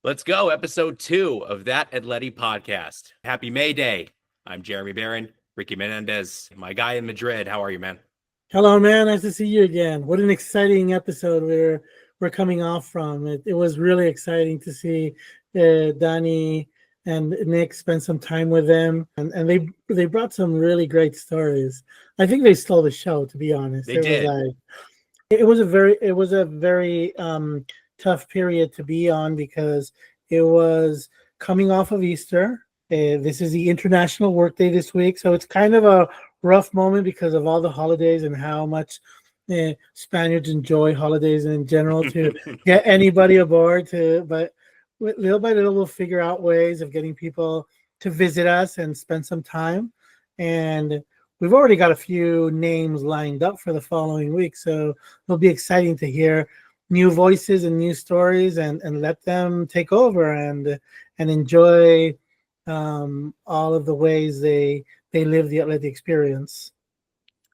Let's go. Episode 2 of That Atleti Podcast. Happy May Day. I'm Jeremy Beren, Ricky Menéndez, my guy in Madrid. How are you, man? Hello, man. Nice to see you again. What an exciting episode we're coming off from. It was really exciting to see Danny and Nick spend some time with them, and they brought some really great stories. I think they stole the show, to be honest. They did. It was a very tough period to be on because it was coming off of Easter. This is the International Workday this week, so it's kind of a rough moment because of all the holidays and how much Spaniards enjoy holidays in general to get anybody aboard. But little by little, we'll figure out ways of getting people to visit us and spend some time. And we've already got a few names lined up for the following week, so it'll be exciting to hear new voices and new stories and let them take over and enjoy all of the ways they live the Atleti experience.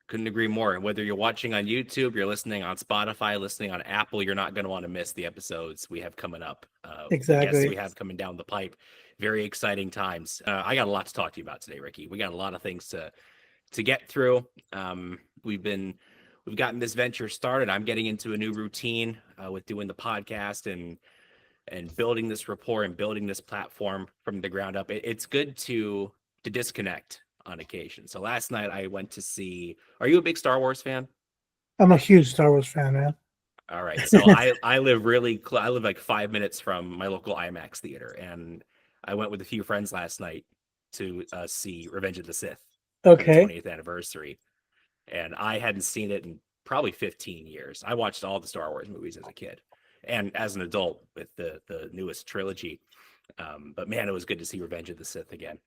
Couldn't agree more. And whether you're watching on YouTube, you're listening on Spotify, listening on Apple, you're not going to want to miss the episodes we have coming up. Exactly. Guests we have coming down the pipe. Very exciting times. I got a lot to talk to you about today, Ricky. We got a lot of things to get through. We've gotten this venture started. I'm getting into a new routine with doing the podcast and building this rapport and building this platform from the ground up. It's good to disconnect on occasion. So last night I went to see. Are you a big Star Wars fan? I'm a huge Star Wars fan, man. All right. So I live like 5 minutes from my local IMAX theater, and I went with a few friends last night to see Revenge of the Sith. Okay. 20th anniversary. And I hadn't seen it in probably 15 years. I watched all the Star Wars movies as a kid and as an adult with the newest trilogy. But man, it was good to see Revenge of the Sith again.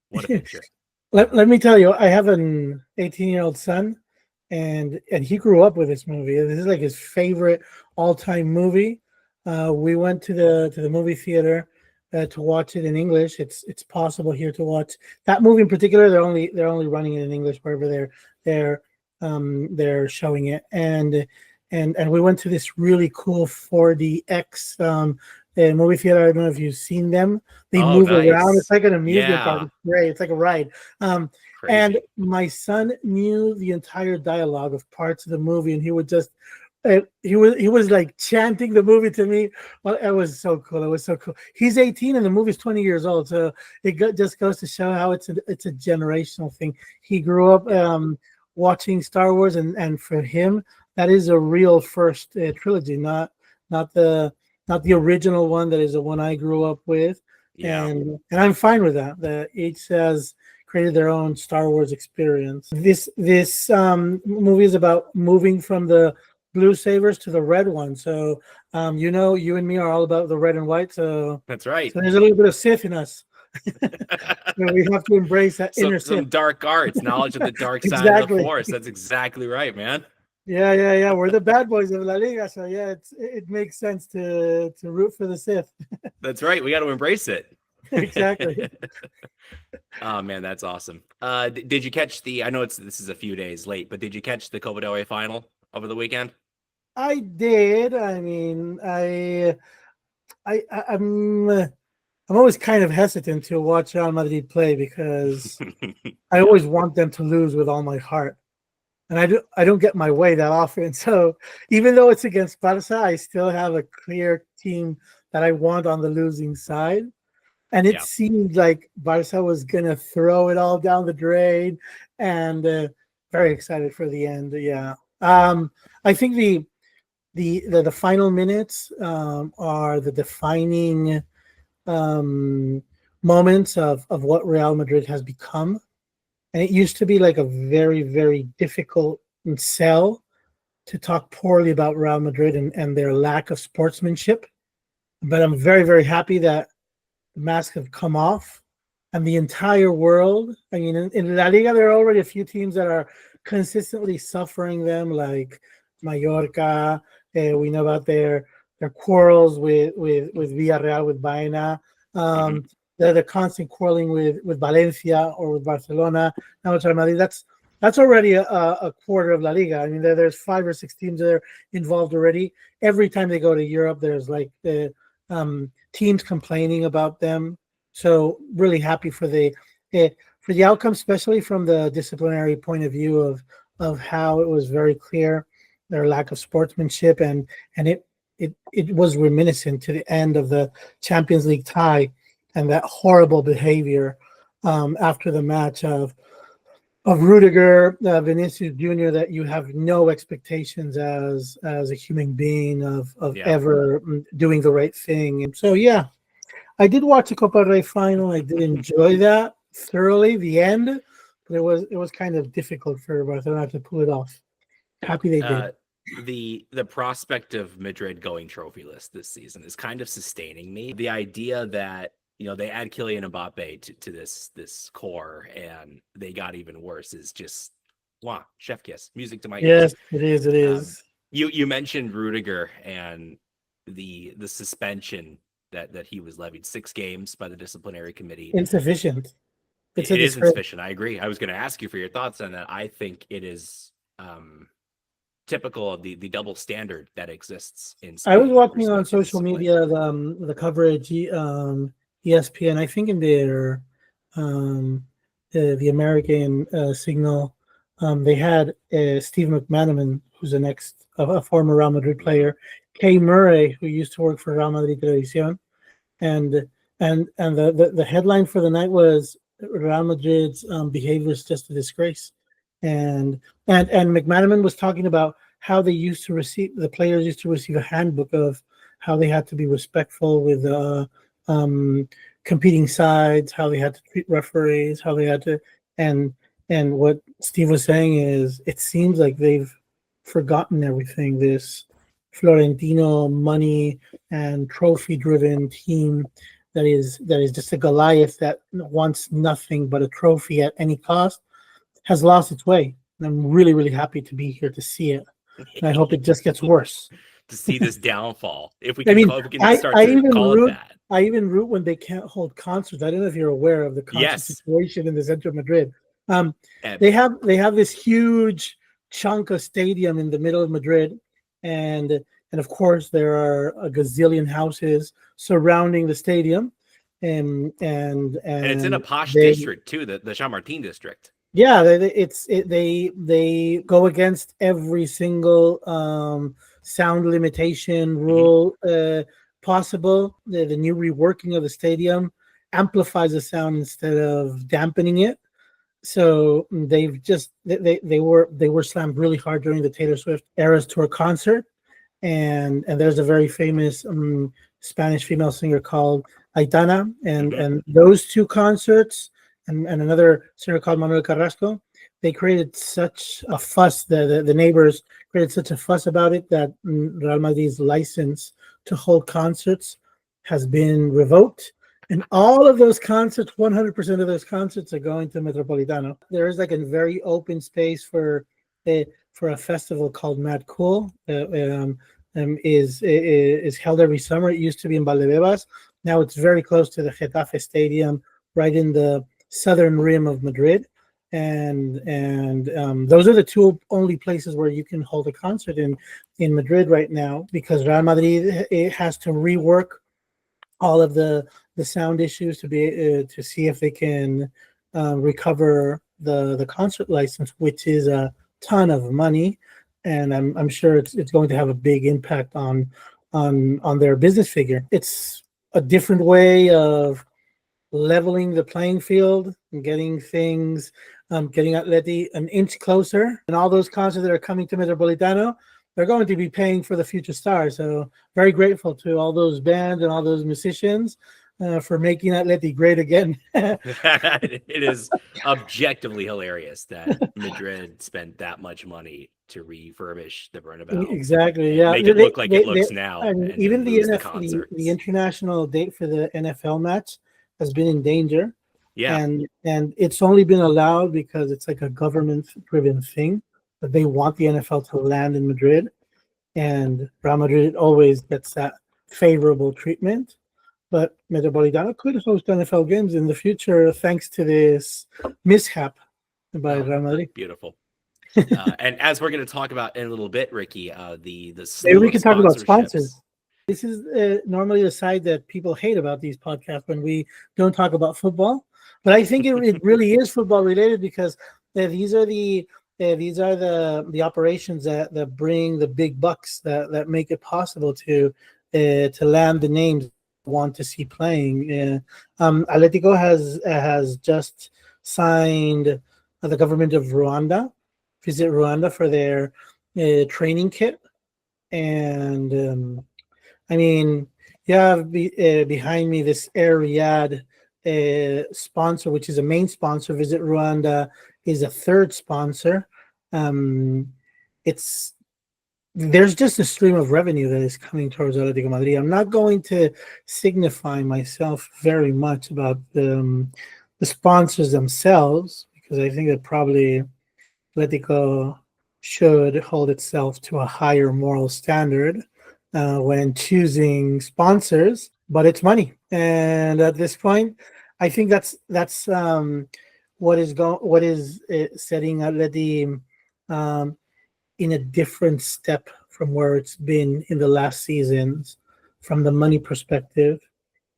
What a picture. Let me tell you, I have an 18-year-old son, and he grew up with this movie. This is like his favorite all-time movie. We went to the movie theater to watch it in English. It's possible here to watch that movie in particular. They're only running it in English wherever they're showing it. And we went to this really cool 4DX movie theater. I don't know if you've seen them. They move around. It's like an amusement park. It's great. It's like a ride. And my son knew the entire dialogue of parts of the movie, and he would just he was like chanting the movie to me. Well, it was so cool. It was so cool. He's 18 and the movie's 20 years old, so just goes to show how it's a generational thing. He grew up watching Star Wars, and for him, that is a real first trilogy, not the original one that is the one I grew up with. Yeah. And I'm fine with that. That each has created their own Star Wars experience. This movie is about moving from the blue sabers to the red one. So you and me are all about the red and white. So that's right. So there's a little bit of Sith in us. We have to embrace that inner some Sith. Dark arts, knowledge of the dark side of the Force. That's exactly right, man. Yeah. We're the bad boys of La Liga, so yeah, it makes sense to root for the Sith. That's right. We got to embrace it. Exactly. Oh man, that's awesome. Did you catch I know this is a few days late, but did you catch the Copa del Rey final over the weekend? I did. I mean, I'm always kind of hesitant to watch Real Madrid play because I always want them to lose with all my heart. And I don't get my way that often. So even though it's against Barca, I still have a clear team that I want on the losing side. And it seemed like Barca was going to throw it all down the drain, and very excited for the end. Yeah. I think the final minutes are the defining moments of what Real Madrid has become. And it used to be like a very, very difficult sell to talk poorly about Real Madrid and their lack of sportsmanship. But I'm very, very happy that the mask have come off, and the entire world. I mean, in La Liga, there are already a few teams that are consistently suffering them, like Mallorca. We know about their quarrels with Villarreal, with Baena. The constant quarreling with Valencia or with Barcelona. Now it's Real Madrid. That's already a quarter of La Liga. I mean, there's 5 or 6 teams that are involved already. Every time they go to Europe, there's like teams complaining about them. So really happy for the outcome, especially from the disciplinary point of view of how it was very clear their lack of sportsmanship, and it was reminiscent to the end of the Champions League tie and that horrible behavior after the match of Rudiger, Vinicius Jr., that you have no expectations as a human being of ever doing the right thing. And so, yeah, I did watch the Copa del Rey final. I did enjoy that thoroughly, the end, but it was kind of difficult for Barcelona to pull it off. Happy they did. The prospect of Madrid going trophyless this season is kind of sustaining me. The idea that they add Kylian Mbappe to this core and they got even worse is just wow, chef kiss, music to my ears. Yes, it is. You mentioned Rudiger and the suspension that he was levied, 6 games by the disciplinary committee. Insufficient. It is insufficient. I agree. I was going to ask you for your thoughts on that. I think it is typical of the double standard that exists in Spain. I was watching on social media the coverage, ESPN, I think in their the American signal, they had Steve McManaman, who's a former Real Madrid player, Kay Murray, who used to work for Real Madrid Televisión, and the headline for the night was Real Madrid's behavior is just a disgrace, and McManaman was talking about how the players used to receive a handbook of how they had to be respectful with competing sides, how they had to treat referees, how they had to, and what Steve was saying is it seems like they've forgotten everything. This Florentino money and trophy driven team that is just a Goliath that wants nothing but a trophy at any cost has lost its way. And I'm really, really happy to be here to see it. And I hope it just gets worse. To see this downfall. If we can, start to call it that. I even root when they can't hold concerts. I don't know if you're aware of the concert situation in the center of Madrid. They have this huge chunk of stadium in the middle of Madrid, and of course there are a gazillion houses surrounding the stadium, and it's in a posh district too, the Chamartín district. Yeah, they go against every single sound limitation rule possible. The new reworking of the stadium amplifies the sound instead of dampening it. So they were slammed really hard during the Taylor Swift Eras Tour concert, and there's a very famous Spanish female singer called Aitana, and those two concerts and another singer called Manuel Carrasco, they created such a fuss. The neighbors created such a fuss about it that Real Madrid's license to hold concerts has been revoked. And all of those concerts, 100% of those concerts are going to Metropolitano. There is like a very open space for a festival called Mad Cool. Is held every summer. It used to be in Valdebebas. Now it's very close to the Getafe Stadium, right in the southern rim of Madrid. And those are the two only places where you can hold a concert in Madrid right now, because Real Madrid has to rework all of the sound issues to see if they can recover the concert license, which is a ton of money, and I'm sure it's going to have a big impact on their business figure. It's a different way of leveling the playing field and getting things, getting Atleti an inch closer. And all those concerts that are coming to Metropolitano, they're going to be paying for the future stars. So very grateful to all those bands and all those musicians for making Atleti great again. It is objectively hilarious that Madrid spent that much money to refurbish the Bernabeu. Exactly, yeah. Make it look like it looks now. And even the international date for the NFL match has been in danger. Yeah. And it's only been allowed because it's like a government-driven thing, that they want the NFL to land in Madrid. And Real Madrid always gets that favorable treatment. But Metropolitano could host NFL games in the future thanks to this mishap by Real Madrid. Beautiful. And as we're going to talk about in a little bit, Ricky, the maybe we can talk about sponsors. This is normally the side that people hate about these podcasts when we don't talk about football. But I think it really is football related because these are the operations that bring the big bucks that make it possible to land the names I want to see playing. Atletico has just signed the government of Rwanda, visit Rwanda for their training kit, and I mean, you have behind me this Air Riyadh sponsor, which is a main sponsor. Visit Rwanda is a third sponsor. It's There's just a stream of revenue that is coming towards Atlético Madrid. I'm not going to signify myself very much about the sponsors themselves because I think that probably Atlético should hold itself to a higher moral standard when choosing sponsors, but it's money. And at this point, I think that's what is setting Atleti in a different step from where it's been in the last seasons from the money perspective.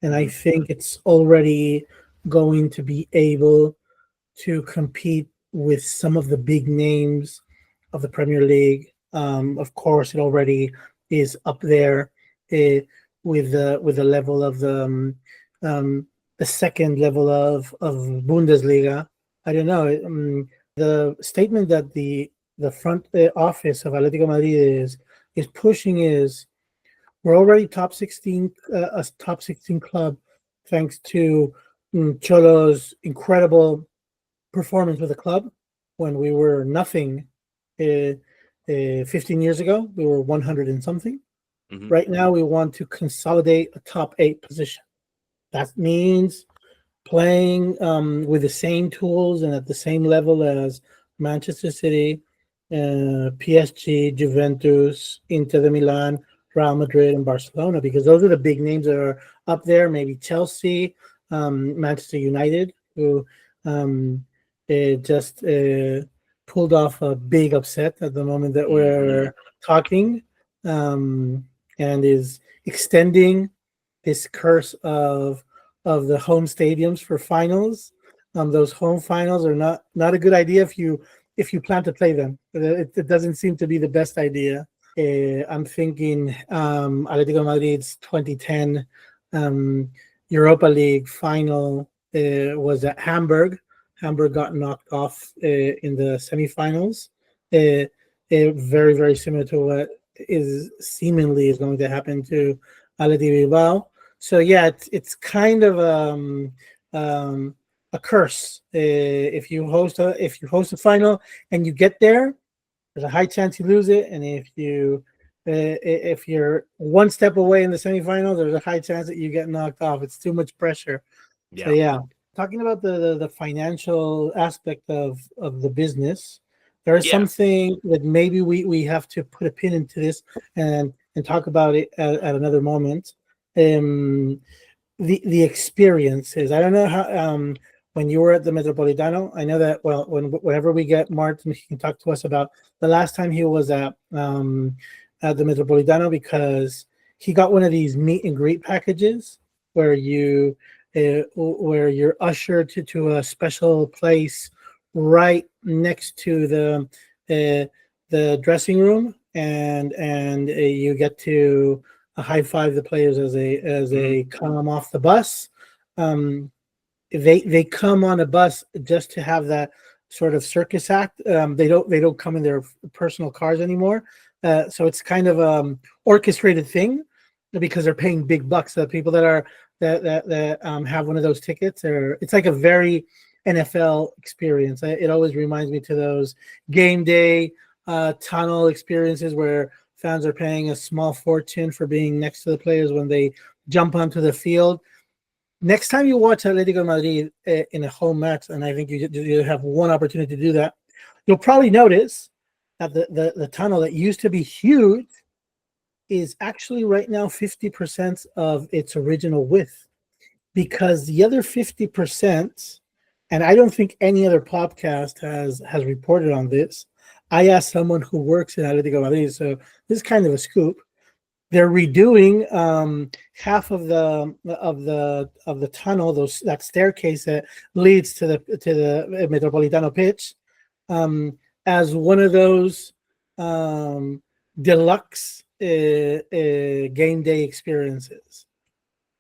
And I think it's already going to be able to compete with some of the big names of the Premier League. Of course, it already is up there with the level of the second level of Bundesliga. I don't know. The statement that the front office of Atletico Madrid is pushing is we're already top 16, a top 16 club, thanks to Cholo's incredible performance with the club. When we were nothing 15 years ago, we were 100 and something. Mm-hmm. Right now, we want to consolidate a top 8 position. That means playing with the same tools and at the same level as Manchester City, PSG, Juventus, Inter de Milan, Real Madrid, and Barcelona, because those are the big names that are up there. Maybe Chelsea, Manchester United, who just pulled off a big upset at the moment that we're talking, and is extending this curse of the home stadiums for finals. Those home finals are not a good idea if you plan to play them. It doesn't seem to be the best idea. I'm thinking Atletico Madrid's 2010 Europa League final was at Hamburg. Hamburg got knocked off in the semifinals. Very, very similar to what is seemingly is going to happen to Atleti Bilbao. So yeah, it's kind of a curse. If you host a final and you get there, there's a high chance you lose it, and if you're one step away in the semifinals, there's a high chance that you get knocked off. It's too much pressure. Yeah. So yeah, talking about the financial aspect of the business, there is something that maybe we have to put a pin into this and talk about it at another moment. The experiences. I don't know how when you were at the Metropolitano. I know that whenever we get Martin, he can talk to us about the last time he was at the Metropolitano, because he got one of these meet and greet packages where you're ushered to a special place right next to the dressing room, and you get to high five the players as they come off the bus. They come on a bus just to have that sort of circus act. They don't come in their personal cars anymore. So it's kind of orchestrated thing because they're paying big bucks. The people that have one of those tickets, it's like a very NFL experience. It always reminds me to those game day tunnel experiences where fans are paying a small fortune for being next to the players when they jump onto the field. Next time you watch Atletico Madrid in a home match, and I think you have one opportunity to do that, you'll probably notice that the tunnel that used to be huge is actually right now 50% of its original width, because the other 50%, and I don't think any other podcast has reported on this. I asked someone who works in Atletico Madrid, so this is kind of a scoop. They're redoing half of the tunnel, that staircase that leads to the Metropolitano pitch, as one of those deluxe game day experiences.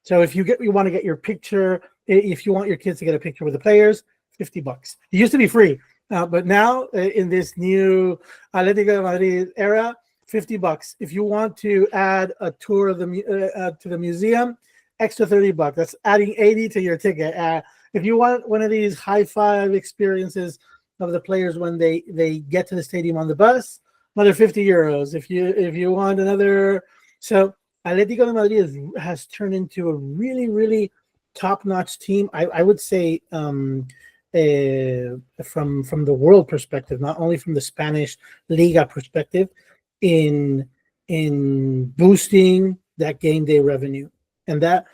So if you want to get your picture, if you want your kids to get a picture with the players, $50. It used to be free, but now in this new Atlético de Madrid era, $50. If you want to add a tour of to the museum, extra $30. That's adding 80 to your ticket. If you want one of these high five experiences of the players when they get to the stadium on the bus, another €50. If you want another, so Atlético de Madrid has turned into a really, really top-notch team. I would say from the world perspective, not only from the Spanish Liga perspective, in boosting that game day revenue. And that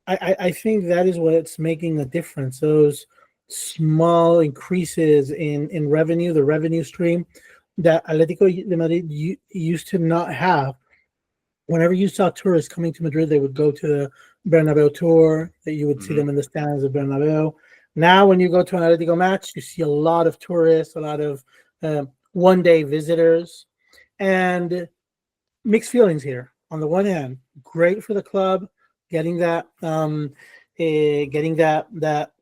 I think that is what's making a difference. Those small increases in revenue, the revenue stream that Atlético de Madrid used to not have. Whenever you saw tourists coming to Madrid, they would go to the Bernabeu tour, that you would see them in the stands of Bernabeu. Now, when you go to an Atlético match, you see a lot of tourists, a lot of one-day visitors, and mixed feelings here. On the one hand, great for the club, getting that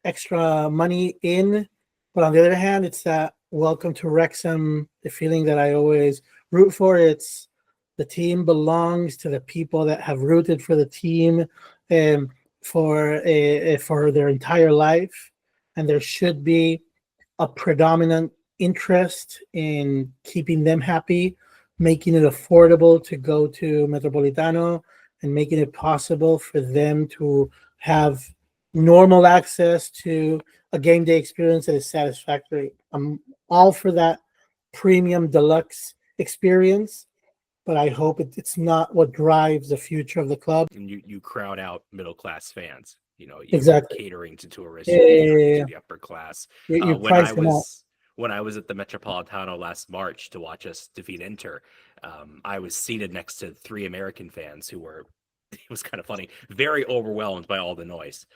extra money in, but on the other hand, it's that welcome to Wrexham, the feeling that I always root for. It's the team belongs to the people that have rooted for the team for their entire life, and there should be a predominant interest in keeping them happy, making it affordable to go to Metropolitano, and making it possible for them to have normal access to a game day experience that is satisfactory. I'm all for that premium deluxe experience, but I hope it's not what drives the future of the club. And you crowd out middle class fans. You're Exactly catering to tourists, to the upper class. You price them out. When I was at the Metropolitano last March to watch us defeat Inter, I was seated next to 3 American fans who were, it was kind of funny, very overwhelmed by all the noise.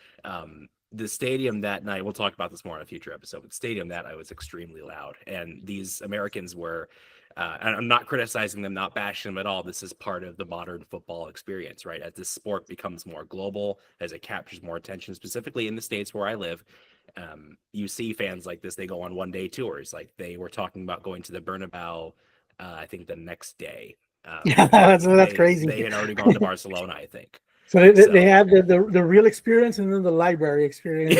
The stadium that night, we'll talk about this more in a future episode, but the stadium that night was extremely loud. And these Americans were, and I'm not criticizing them, not bashing them at all. This is part of the modern football experience, right? As this sport becomes more global, as it captures more attention, specifically in the States where I live, you see fans like this, they go on one-day tours. Like they were talking about going to the Bernabeu, I think the next day. That's crazy. They had already gone to Barcelona, I think. So they had the real experience and then the library experience.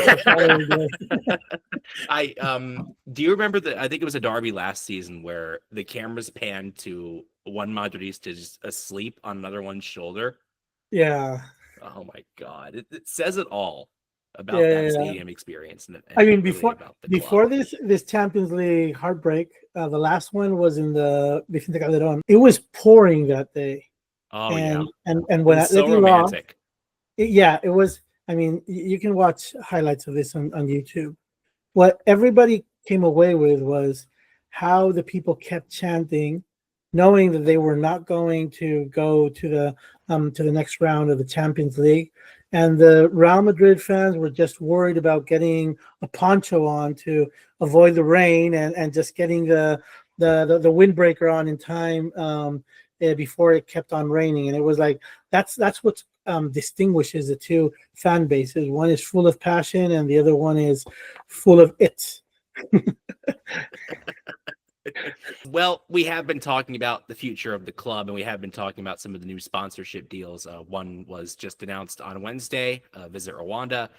Do you remember I think it was a derby last season where the cameras panned to one Madridista just asleep on another one's shoulder? Yeah. Oh my God. It says it all about that stadium experience. And I mean, really before this Champions League heartbreak, the last one was in the Vicente Calderón. It was pouring that day. Oh, and when Atleti so romantic. It was. I mean, you can watch highlights of this on YouTube. What everybody came away with was how the people kept chanting, knowing that they were not going to go to the next round of the Champions League, and the Real Madrid fans were just worried about getting a poncho on to avoid the rain and just getting the windbreaker on in time before it kept on raining. And it was like that's what distinguishes the two fan bases. One is full of passion and the other one is full of it. Well, we have been talking about the future of the club, and we have been talking about some of the new sponsorship deals. One was just announced on Wednesday, Visit Rwanda.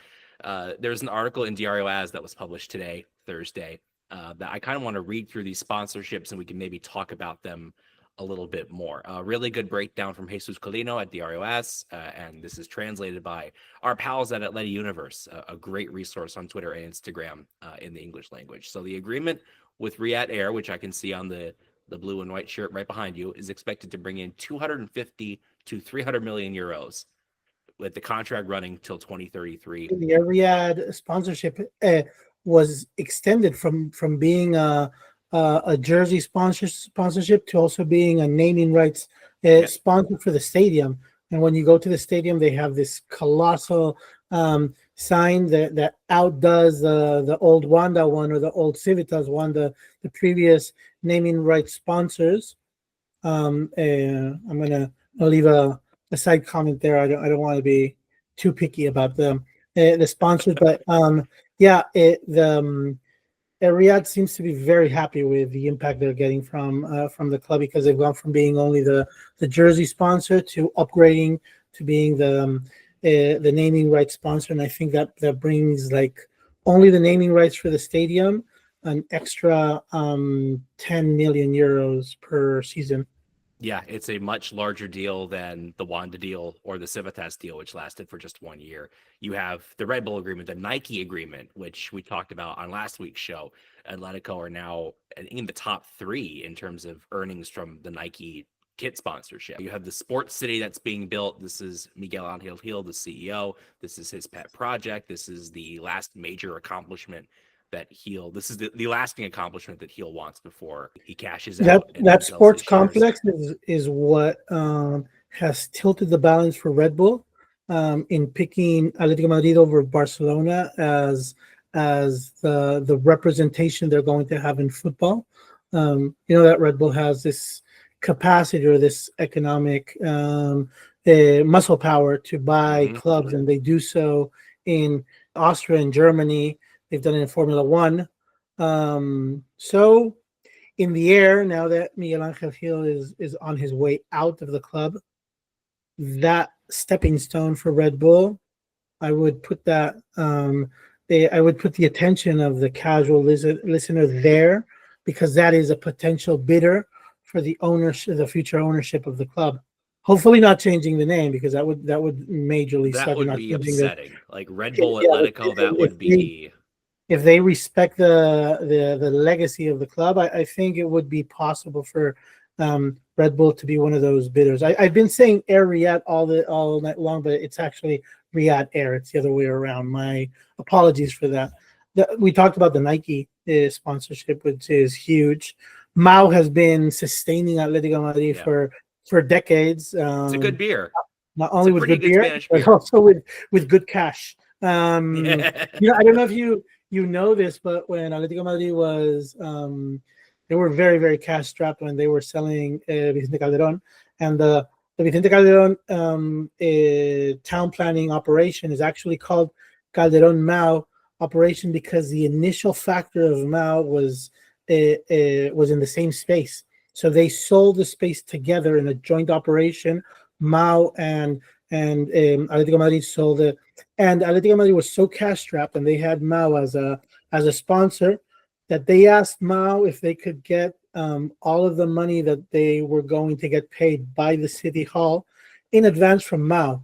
There's an article in Diario AS that was published today, Thursday, that I kind of want to read through these sponsorships, and we can maybe talk about them a little bit more. A really good breakdown from Jesus Colino at Diario AS, and this is translated by our pals at Atleti Universe, a great resource on Twitter and Instagram in the English language. So the agreement with Riyadh Air, which I can see on the blue and white shirt right behind you, is expected to bring in 250 to 300 million euros, with the contract running till 2033. The Riyadh sponsorship was extended from being a jersey sponsorship to also being a naming rights Yeah. sponsored for the stadium. And when you go to the stadium, they have this colossal sign that outdoes the old Wanda one or the old Civitas one, the previous naming rights sponsors. I'm gonna I'll leave a side comment there. I don't want to be too picky about the sponsors, but yeah, Riyadh seems to be very happy with the impact they're getting from the club, because they've gone from being only the jersey sponsor to upgrading to being the naming rights sponsor, and I think that brings, like, only the naming rights for the stadium an extra 10 million euros per season. Yeah, it's a much larger deal than the Wanda deal or the Civitas deal, which lasted for just 1 year. You have the Red Bull agreement, the Nike agreement, which we talked about on last week's show. Atletico are now in the top 3 in terms of earnings from the Nike kit sponsorship. You have the sports city that's being built. This is Miguel Angel Gil, the CEO. This is his pet project. This is the last major accomplishment that this is the lasting accomplishment that Heel wants before he cashes out. That sports complex is what has tilted the balance for Red Bull in picking Atlético Madrid over Barcelona as the representation they're going to have in football. That Red Bull has this capacity or this economic muscle power to buy clubs, and they do so in Austria and Germany. They've done it in Formula One. So in the air, now that Miguel Angel Gil is on his way out of the club, that stepping stone for Red Bull, I would put that I would put the attention of the casual listener there, because that is a potential bidder for the future ownership of the club. Hopefully not changing the name, because that would majorly suck. That would be upsetting. Like Red Bull Atletico, that would be. If they respect the legacy of the club, I think it would be possible for Red Bull to be one of those bidders. I've been saying Air Riyadh all night long, but it's actually Riyadh Air. It's the other way around. My apologies for that. We talked about the Nike sponsorship, which is huge. Mao has been sustaining Atlético Madrid for decades. It's a good beer. Not only with good beer, but also with good cash. I don't know if you know this, but when Atlético Madrid was, they were very, very cash strapped when they were selling Vicente Calderón, and the Vicente Calderón town planning operation is actually called Calderón Mao operation, because the initial factor of Mao was in the same space. So they sold the space together in a joint operation. Mao and Atlético Madrid sold it, and Atlético Madrid was so cash strapped, and they had Mao as a sponsor, that they asked Mao if they could get all of the money that they were going to get paid by the city hall in advance from Mao.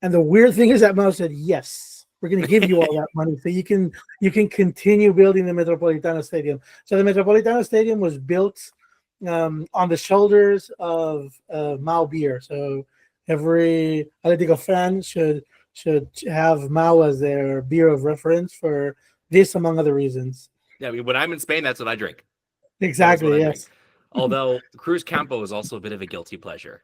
And the weird thing is that Mao said, yes, we're going to give you all that money so you can continue building the Metropolitano Stadium. So the Metropolitano Stadium was built on the shoulders of Mao beer. So every Atletico fan should have Mao as their beer of reference for this, among other reasons. Yeah, I mean, when I'm in Spain, that's what I drink. Exactly, yes. Although Cruz Campo is also a bit of a guilty pleasure.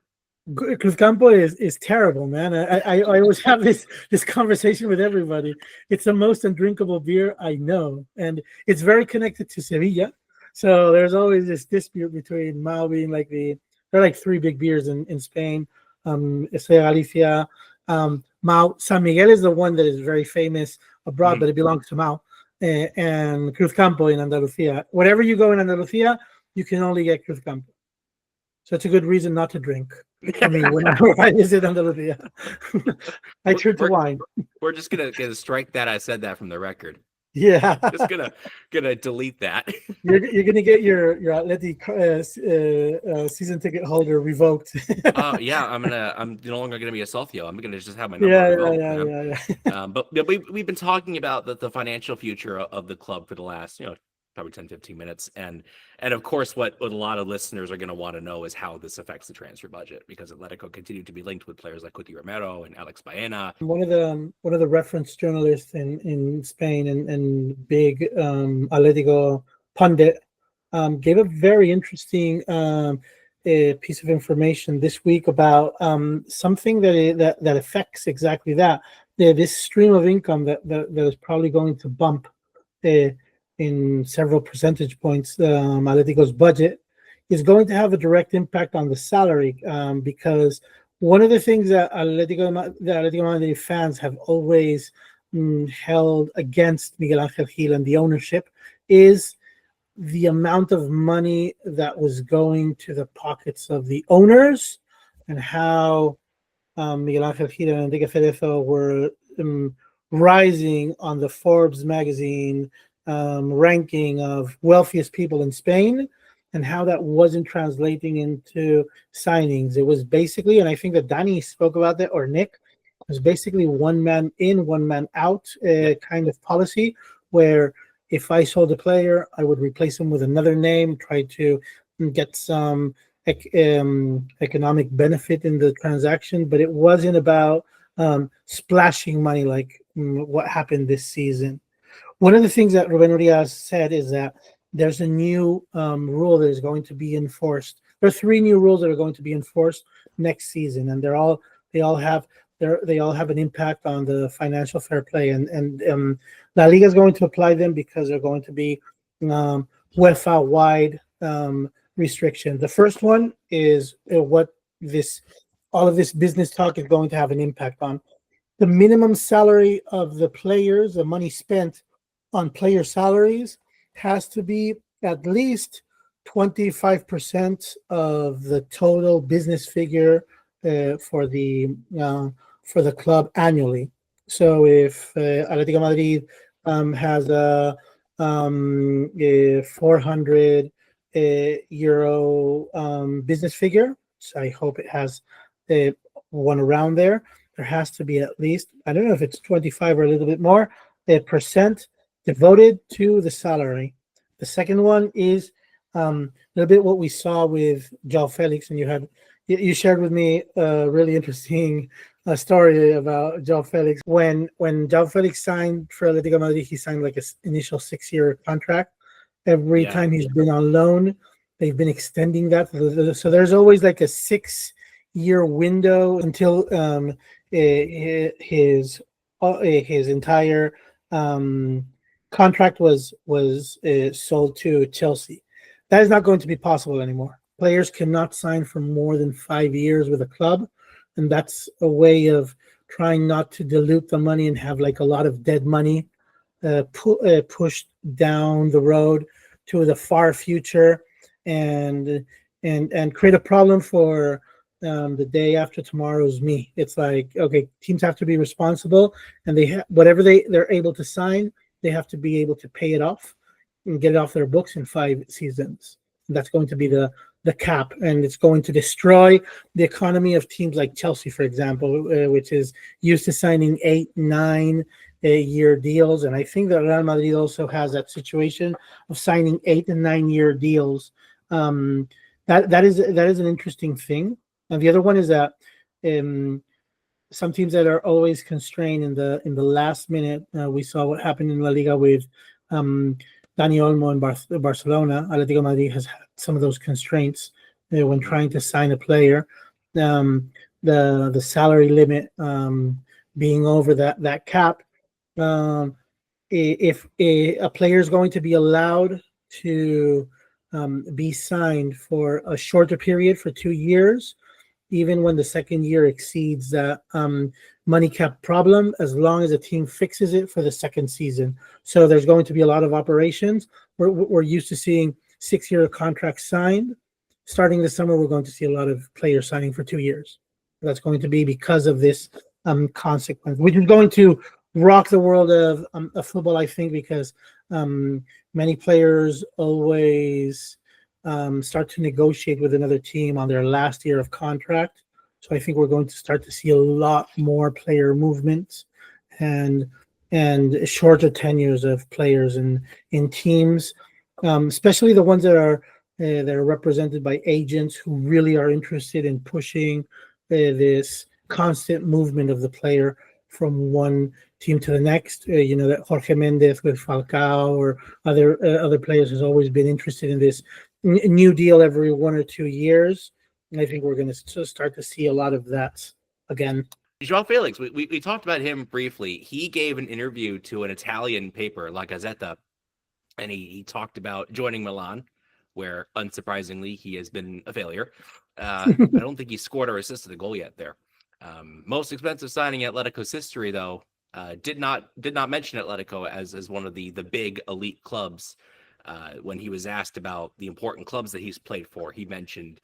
Cruz Campo is terrible, man. I always have this conversation with everybody. It's the most undrinkable beer I know, and it's very connected to Sevilla. So there's always this dispute between Mao being like there are like 3 big beers in Spain. Estrella Galicia, Mao. San Miguel is the one that is very famous abroad, but it belongs to Mao. And Cruz Campo in Andalusia. Wherever you go in Andalusia, you can only get Cruz Campo. So it's a good reason not to drink. I mean, whenever I visit Andalusia, I turn to wine. We're just gonna strike that. I said that from the record. Yeah, just gonna delete that. You're gonna get your Atleti season ticket holder revoked. Yeah, I'm no longer gonna be a Socio. I'm gonna just have my number revoked. Yeah. But we've been talking about the financial future of the club for the last probably 10-15 minutes, and of course what a lot of listeners are going to want to know is how this affects the transfer budget, because Atletico continued to be linked with players like Cuti Romero and Alex Baena. One of the reference journalists in Spain and big Atletico pundit gave a very interesting a piece of information this week about something that affects exactly that. This stream of income that is probably going to bump in several percentage points Atletico's budget is going to have a direct impact on the salary because one of the things that Atletico Madrid fans have always held against Miguel Ángel Gil and the ownership is the amount of money that was going to the pockets of the owners and how Miguel Ángel Gil and Enrique Cerezo were rising on the Forbes magazine ranking of wealthiest people in Spain, and how that wasn't translating into signings. It was basically, and I think that Danny spoke about that, or Nick, it was basically one man in, one man out kind of policy, where if I sold a player, I would replace him with another name, try to get some economic benefit in the transaction, but it wasn't about splashing money like what happened this season. One of the things that Rubén Urias said is that there's a new rule that is going to be enforced. There are 3 new rules that are going to be enforced next season, and they all have an impact on the financial fair play. And La Liga is going to apply them because they're going to be UEFA-wide restrictions. The first one is what all of this business talk is going to have an impact on. The minimum salary of the players, the money spent on player salaries, has to be at least 25% of the total business figure for the club annually. So if Atlético Madrid has a 400 euro business figure, so I hope it has one around there. There has to be at least, I don't know if it's 25 or a little bit more, percent devoted to the salary. The second one is a little bit what we saw with João Felix, and you shared with me a really interesting story about João Felix. When João Felix signed for Atlético Madrid, he signed like an initial 6-year contract. Every time he's been on loan, they've been extending that. So there's always like a 6-year window until his entire contract was sold to Chelsea. That is not going to be possible anymore. Players cannot sign for more than 5 years with a club, and that's a way of trying not to dilute the money and have like a lot of dead money pushed down the road to the far future, and create a problem for the day after tomorrow's me. It's like, okay, teams have to be responsible, and whatever they're able to sign, they have to be able to pay it off and get it off their books in 5 seasons. And that's going to be the cap, and it's going to destroy the economy of teams like Chelsea, for example, which is used to signing 8-9 year deals. And I think that Real Madrid also has that situation of signing 8 and 9 year deals. That is an interesting thing. And the other one is that some teams that are always constrained in the last minute. We saw what happened in La Liga with Dani Olmo in Barcelona. Atlético Madrid has had some of those constraints when trying to sign a player. The salary limit being over that cap. If a player is going to be allowed to be signed for a shorter period for 2 years, even when the second year exceeds that money cap problem, as long as the team fixes it for the second season. So there's going to be a lot of operations. We're used to seeing 6-year contracts signed. Starting this summer, we're going to see a lot of players signing for 2 years. That's going to be because of this consequence, which is going to rock the world of football, I think, because many players always start to negotiate with another team on their last year of contract. So I think we're going to start to see a lot more player movements and shorter tenures of players in teams, especially the ones that are represented by agents who really are interested in pushing this constant movement of the player from one team to the next. That Jorge Mendes with Falcao or other players has always been interested in this new deal every 1 or 2 years. And I think we're going to start to see a lot of that again. Joao Felix, we talked about him briefly. He gave an interview to an Italian paper, La Gazzetta, and he talked about joining Milan, where, unsurprisingly, he has been a failure. I don't think he scored or assisted a goal yet there. Most expensive signing in Atletico's history, though, did not mention Atletico as one of the big elite clubs. When he was asked about the important clubs that he's played for, he mentioned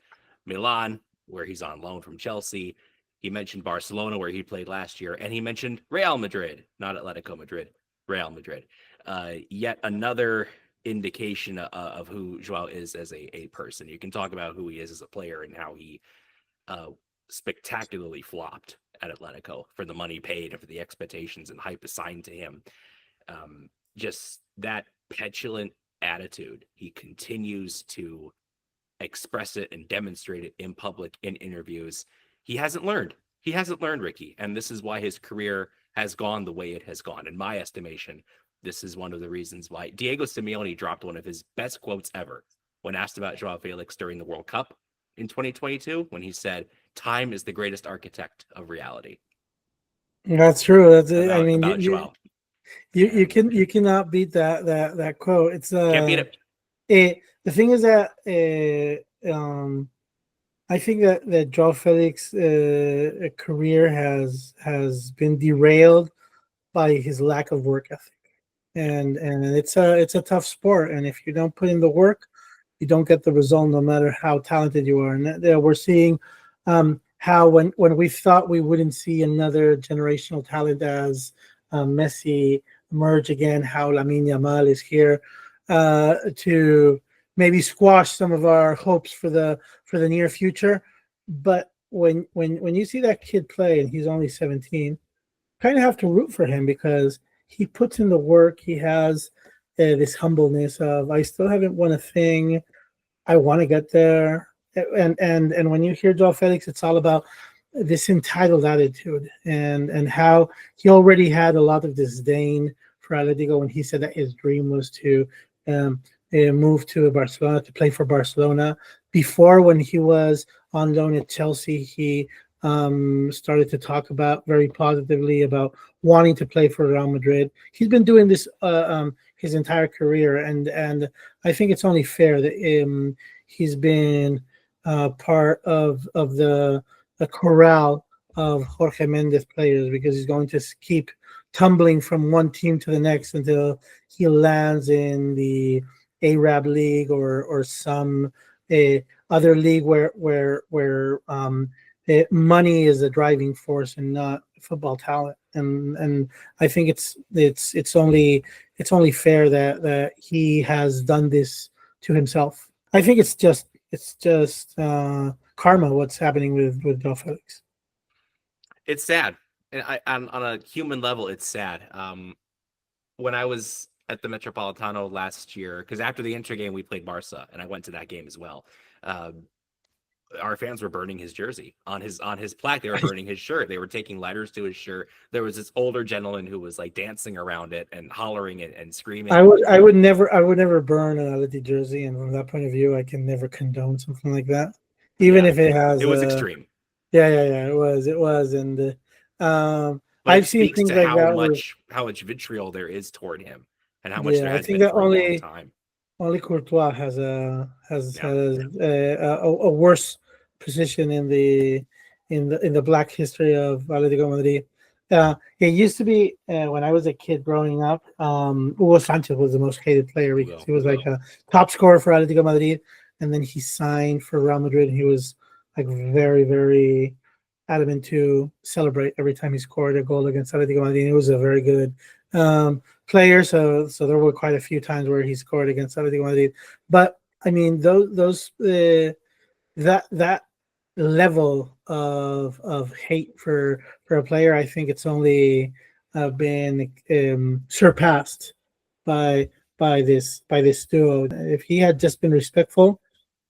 Milan, where he's on loan from Chelsea. He mentioned Barcelona, where he played last year, and he mentioned Real Madrid, not Atletico Madrid, Real Madrid. Yet another indication of who Joao is as a person. You can talk about who he is as a player and how he spectacularly flopped at Atletico for the money paid and for the expectations and hype assigned to him. Just that petulant attitude, he continues to express it and demonstrate it in public, in interviews. He hasn't learned, Ricky, and this is why his career has gone the way it has gone. In my estimation, this is one of the reasons why Diego Simeone dropped one of his best quotes ever when asked about Joao Felix during the World Cup in 2022, when he said, "Time is the greatest architect of reality." That's true. That's about, I mean, about Joao. you cannot beat that quote. It's Can't beat it. The thing is that I think that Joao Felix career has been derailed by his lack of work ethic, and it's a tough sport, and if you don't put in the work, you don't get the result, no matter how talented you are. And we're seeing how when we thought we wouldn't see another generational talent as Messi emerge again, how Lamine Yamal is here to maybe squash some of our hopes for the near future. But when you see that kid play and he's only 17, kind of have to root for him because he puts in the work. He has this humbleness of, I still haven't won a thing. I want to get there. And when you hear Joao Felix, it's all about this entitled attitude and how he already had a lot of disdain for Atlético when he said that his dream was to move to Barcelona, to play for Barcelona. Before, when he was on loan at Chelsea, he started to talk about very positively about wanting to play for Real Madrid. He's been doing this his entire career, and I think it's only fair that he's been part of the corral of Jorge Mendes players, because he's going to keep tumbling from one team to the next until he lands in the Arab League or some other league where money is a driving force and not football talent. And I think it's only fair that he has done this to himself. I think it's just karma what's happening with Joao Felix. It's sad. And on a human level, it's sad. When I was at the Metropolitano last year, because after the Inter game, we played Barca, and I went to that game as well. Our fans were burning his jersey on his plaque. They were burning his shirt. They were taking lighters to his shirt. There was this older gentleman who was like dancing around it and hollering and screaming. I would never burn an Atleti jersey, and from that point of view, I can never condone something like that, even if it has. It was extreme. Yeah, it was, and I've seen things like that. How much vitriol there is toward him, and how much there has been for a long time. Only Courtois has a worse position in the black history of Atlético Madrid. It used to be when I was a kid growing up, Hugo Sanchez was the most hated player because he was like a top scorer for Atlético Madrid, and then he signed for Real Madrid. And he was like very, very adamant to celebrate every time he scored a goal against Atlético Madrid. He was a very good player, so there were quite a few times where he scored against Atlético Madrid. But I mean, that level of hate for a player, I think it's only been surpassed by this duo. If he had just been respectful,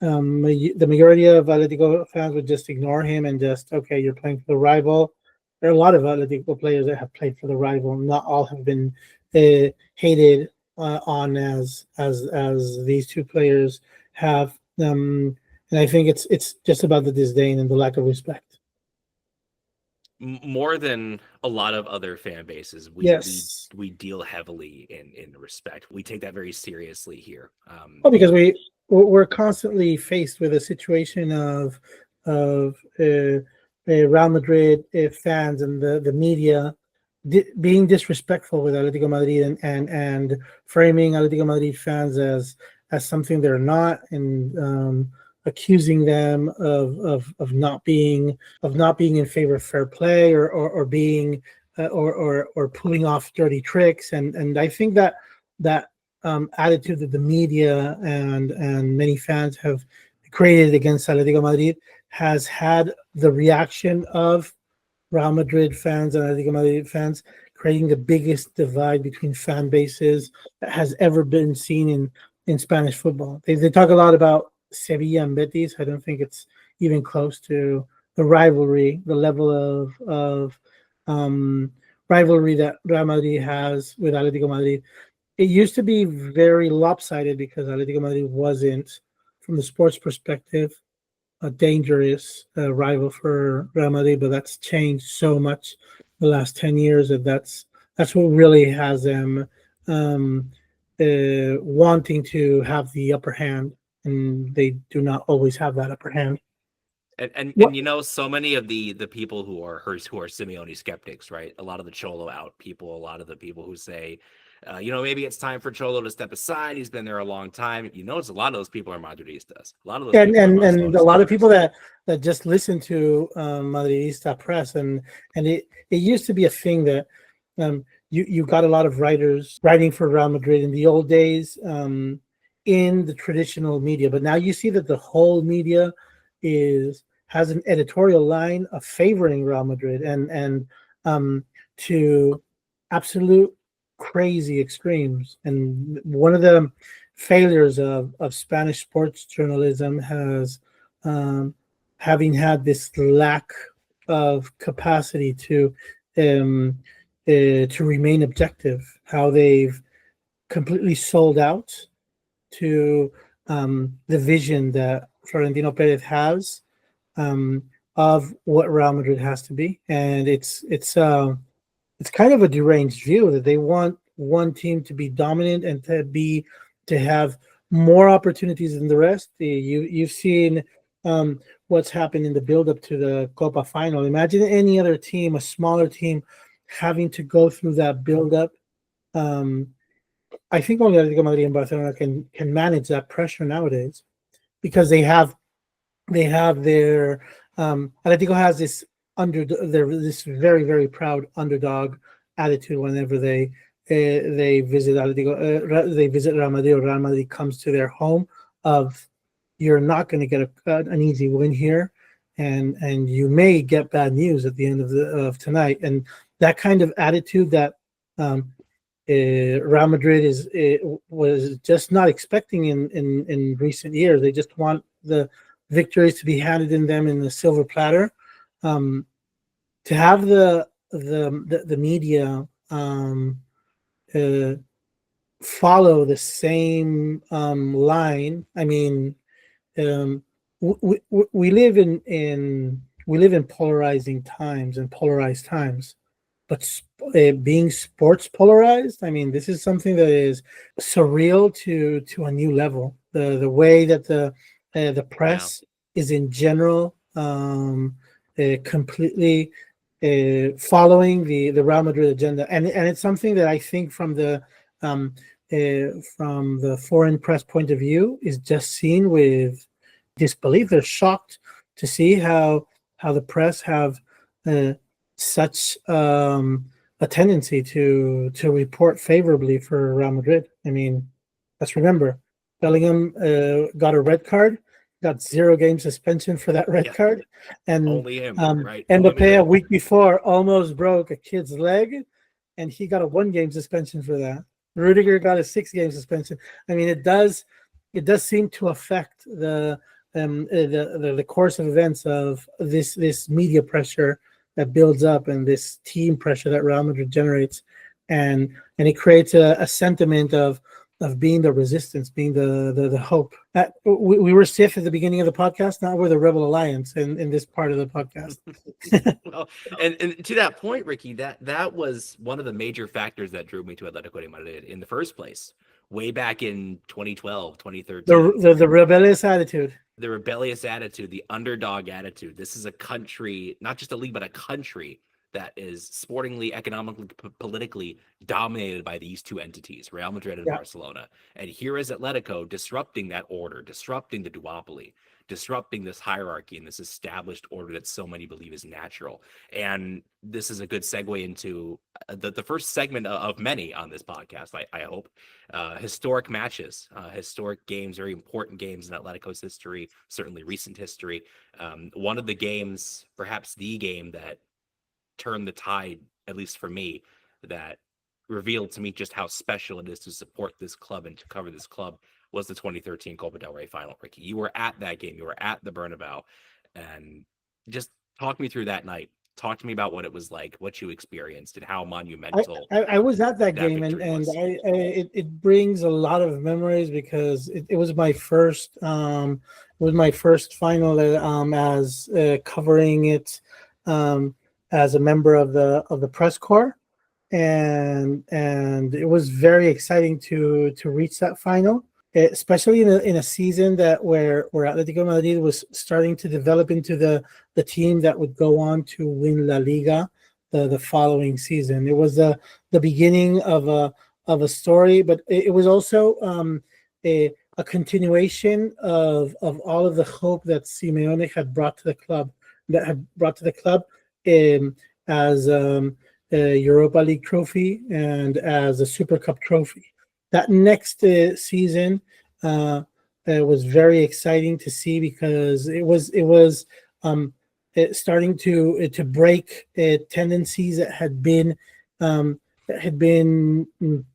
the majority of Atlético fans would just ignore him and just, okay, you're playing for the rival. There are a lot of Atlético players that have played for the rival. Not all have been hated on as these two players have. And and I think it's just about the disdain and the lack of respect. More than a lot of other fan bases, we deal heavily in respect. We take that very seriously here. Well, because we're constantly faced with a situation of Real Madrid fans and the media being disrespectful with Atletico Madrid and framing Atletico Madrid fans as something they're not, and accusing them of not being in favor of fair play or being or pulling off dirty tricks, and I think that attitude that the media and many fans have created against Atletico Madrid has had the reaction of Real Madrid fans and Atletico Madrid fans, creating the biggest divide between fan bases that has ever been seen in Spanish football. They talk a lot about Sevilla and Betis. I don't think it's even close to the rivalry, the level of rivalry that Real Madrid has with Atletico Madrid. It used to be very lopsided because Atletico Madrid wasn't, from the sports perspective, a dangerous rival for Real Madrid, but that's changed so much the last 10 years that's what really has them wanting to have the upper hand, and they do not always have that upper hand. And so many of the people who are Simeone skeptics, right? A lot of the Cholo out people, a lot of the people who say, maybe it's time for Cholo to step aside. He's been there a long time. It's a lot of those people are Madridistas. A lot of those and a lot of people that just listen to Madridista press, and it used to be a thing that you got a lot of writers writing for Real Madrid in the old days in the traditional media, but now you see that the whole media has an editorial line of favoring Real Madrid and to absolute crazy extremes. And one of the failures of Spanish sports journalism has having had this lack of capacity to remain objective, how they've completely sold out to the vision that Florentino Perez has of what Real Madrid has to be, and it's kind of a deranged view that they want one team to be dominant and to have more opportunities than the rest. You've seen what's happened in the build-up to the Copa final. Imagine any other team, a smaller team, having to go through that build-up. I think only Atletico Madrid and Barcelona can manage that pressure nowadays, because they have their Atletico has this this very, very proud underdog attitude whenever they visit Atletico, they visit Real Madrid, or Real Madrid comes to their home. Of, you're not going to get an easy win here, and you may get bad news at the end of tonight. And that kind of attitude that Real Madrid was just not expecting in recent years. They just want the victories to be handed in them in the silver platter. To have the media follow the same line. I mean, we live in polarizing times and polarized times, but being sports polarized, I mean, this is something that is surreal to a new level. The way that the press is in general completely following the Real Madrid agenda, and it's something that I think from the foreign press point of view is just seen with disbelief. They're shocked to see how the press have such a tendency to report favorably for Real Madrid. I mean, let's remember, Bellingham got a red card, got 0 game suspension for that red card, and only him, right? Mbappé a week before almost broke a kid's leg, and he got a 1 game suspension for that. Rudiger got a 6 game suspension. I mean, it does seem to affect the course of events of this media pressure that builds up, and this team pressure that Real Madrid generates, and it creates a sentiment of being the resistance, being the hope. We were Sith at the beginning of the podcast. Now we're the Rebel Alliance in this part of the podcast. Well, and to that point, Ricky, that was one of the major factors that drew me to Atletico de Madrid in the first place, way back in 2012, 2013. The rebellious attitude. The rebellious attitude, the underdog attitude. This is a country, not just a league, but a country that is sportingly, economically, politically dominated by these two entities, Real Madrid and Barcelona. And here is Atletico disrupting that order, disrupting the duopoly, disrupting this hierarchy and this established order that so many believe is natural. And this is a good segue into the first segment of many on this podcast, I hope. Historic matches, historic games, very important games in Atletico's history, certainly recent history. One of the games, perhaps the game that turned the tide, at least for me, that revealed to me just how special it is to support this club and to cover this club was the 2013 Copa del Rey final. Ricky, you were at that game. You were at the Bernabeu, and just talk me through that night. Talk to me about what it was like, what you experienced, and how monumental. I was at that game, and it brings a lot of memories because it was my first final as covering it as a member of the press corps, and it was very exciting to reach that final, especially in a season where Atlético Madrid was starting to develop into the team that would go on to win La Liga the following season. It was the beginning of a story, but it was also a continuation of all of the hope that Simeone had brought to the club. As a Europa League trophy and as a Super Cup trophy. That next season was very exciting to see because it was starting to break tendencies that had been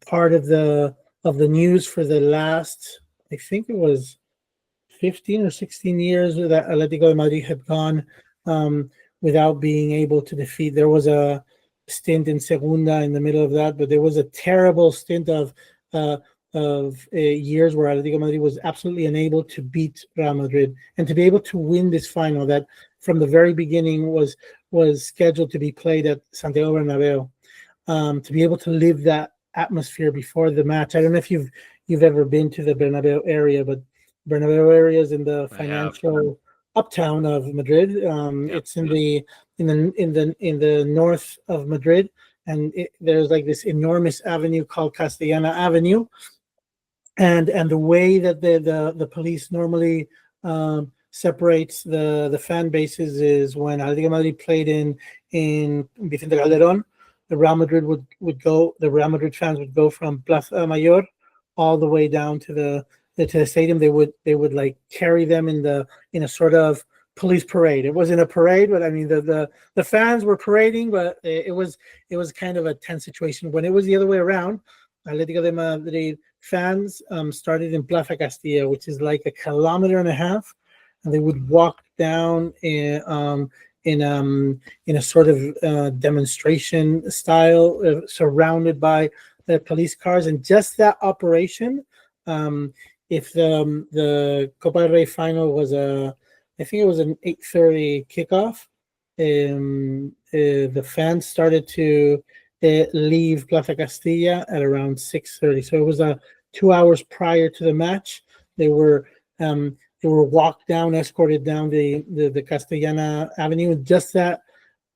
part of the news for the last, I think it was 15 or 16 years that Atlético de Madrid had gone without being able to defeat. There was a stint in Segunda in the middle of that, but there was a terrible stint of years where Atlético Madrid was absolutely unable to beat Real Madrid, and to be able to win this final that from the very beginning was scheduled to be played at Santiago Bernabéu, to be able to live that atmosphere before the match. I don't know if you've ever been to the Bernabéu area, but Bernabéu area is in the financial uptown of Madrid. It's in the north of Madrid, and there's like this enormous avenue called Castellana Avenue, and the way that the police normally separates the fan bases is when Atlético Madrid played in Vicente Calderón, the Real Madrid fans would go from Plaza Mayor all the way down to the stadium. They would like carry them in a sort of police parade. It wasn't a parade, but I mean the fans were parading, but it was kind of a tense situation. When it was the other way around, Atlético de Madrid fans started in Plaza Castilla, which is like 1.5 kilometers, and they would walk down in a sort of demonstration style, surrounded by the police cars. And just that operation, if the Copa del Rey final was I think it was an 8:30 kickoff, the fans started to leave Plaza Castilla at around 6:30. So it was 2 hours prior to the match. They were walked down, escorted down the Castellana Avenue. Just that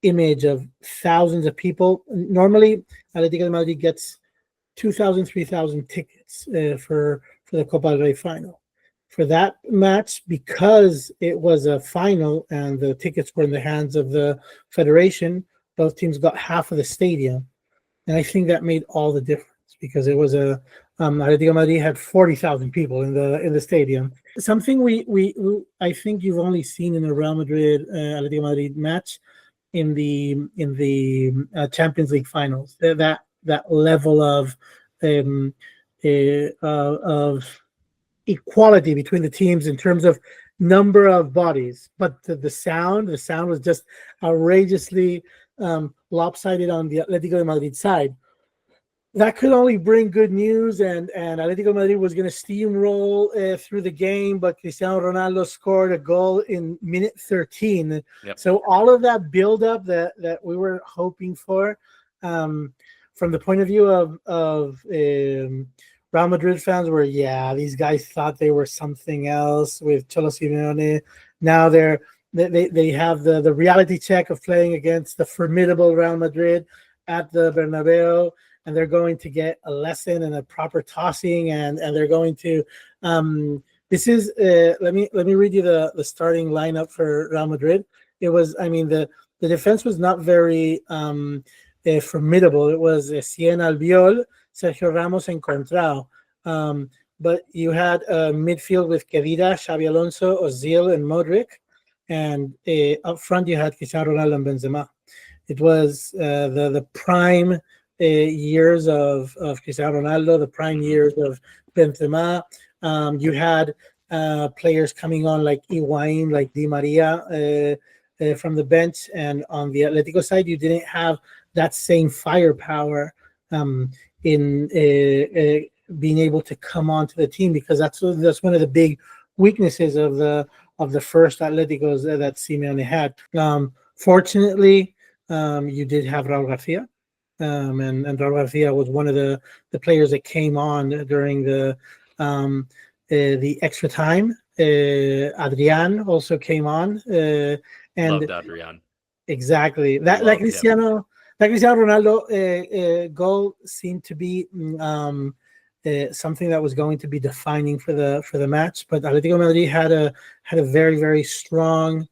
image of thousands of people. Normally, Atlético de Madrid gets 2,000, 3,000 tickets for the Copa del Rey final. For that match, because it was a final and the tickets were in the hands of the federation, both teams got half of the stadium, and I think that made all the difference because it was Atlético Madrid had 40,000 people in the stadium. Something we I think you've only seen in a Real Madrid Atlético Madrid match in the Champions League finals. That level of equality between the teams in terms of number of bodies, but the sound was just outrageously lopsided on the Atlético de Madrid side. that could only bring good news, and Atletico Madrid was going to steamroll through the game, but Cristiano Ronaldo scored a goal in minute 13. Yep. So all of that build-up that we were hoping for, from the point of view of Real Madrid fans, were these guys thought they were something else with Cholo Simeone. Now they have the reality check of playing against the formidable Real Madrid at the Bernabeu, and they're going to get a lesson and a proper tossing, and they're going to this is let me read you the starting lineup for Real Madrid. It was, the defense was not very formidable. It was Cien Albiol, Sergio Ramos, and Contrao. But you had a midfield with Kedira, Xabi Alonso, Ozil, and Modric, and up front you had Cristiano Ronaldo and Benzema. It was the prime years of Cristiano Ronaldo, the prime years of Benzema. You had players coming on like Higuaín, like Di Maria from the bench, and on the Atletico side, you didn't have that same firepower in being able to come onto the team, because that's one of the big weaknesses of the first Atleticos that Simeone had. Fortunately, you did have Raúl García. And Raúl García was one of the players that came on during the extra time. Adrián also came on, and Loved Adrián. Exactly. That Cristiano Ronaldo goal seemed to be something that was going to be defining for the match. But Atlético Madrid had a very, very strong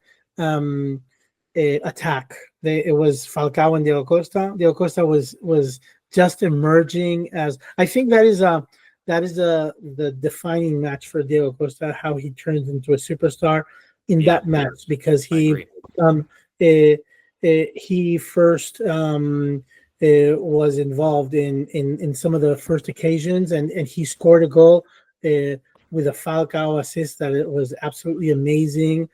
attack. It was Falcao and Diego Costa. Diego Costa was just emerging as, I think that is the defining match for Diego Costa, how he turns into a superstar in that match, because he first was involved in some of the first occasions, and he scored a goal with a Falcao assist that it was absolutely amazing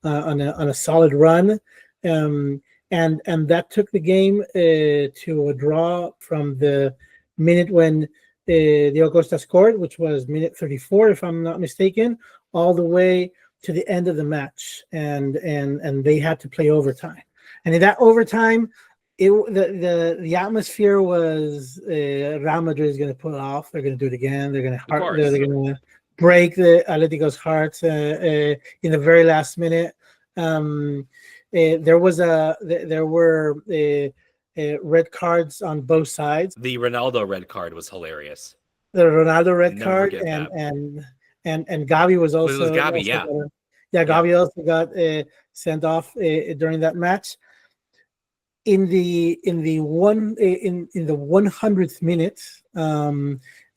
on a solid run. And that took the game to a draw from the minute when Diego Costa scored, which was minute 34, if I'm not mistaken, all the way to the end of the match, and they had to play overtime. And in that overtime, the atmosphere was Real Madrid is going to pull it off. They're going to do it again. They're going to break the Atletico's hearts in the very last minute. There were red cards on both sides. The Ronaldo red card was hilarious. The Ronaldo red card, and Gavi was also. It was Gavi, Gavi also got sent off during that match. In the 100th minute,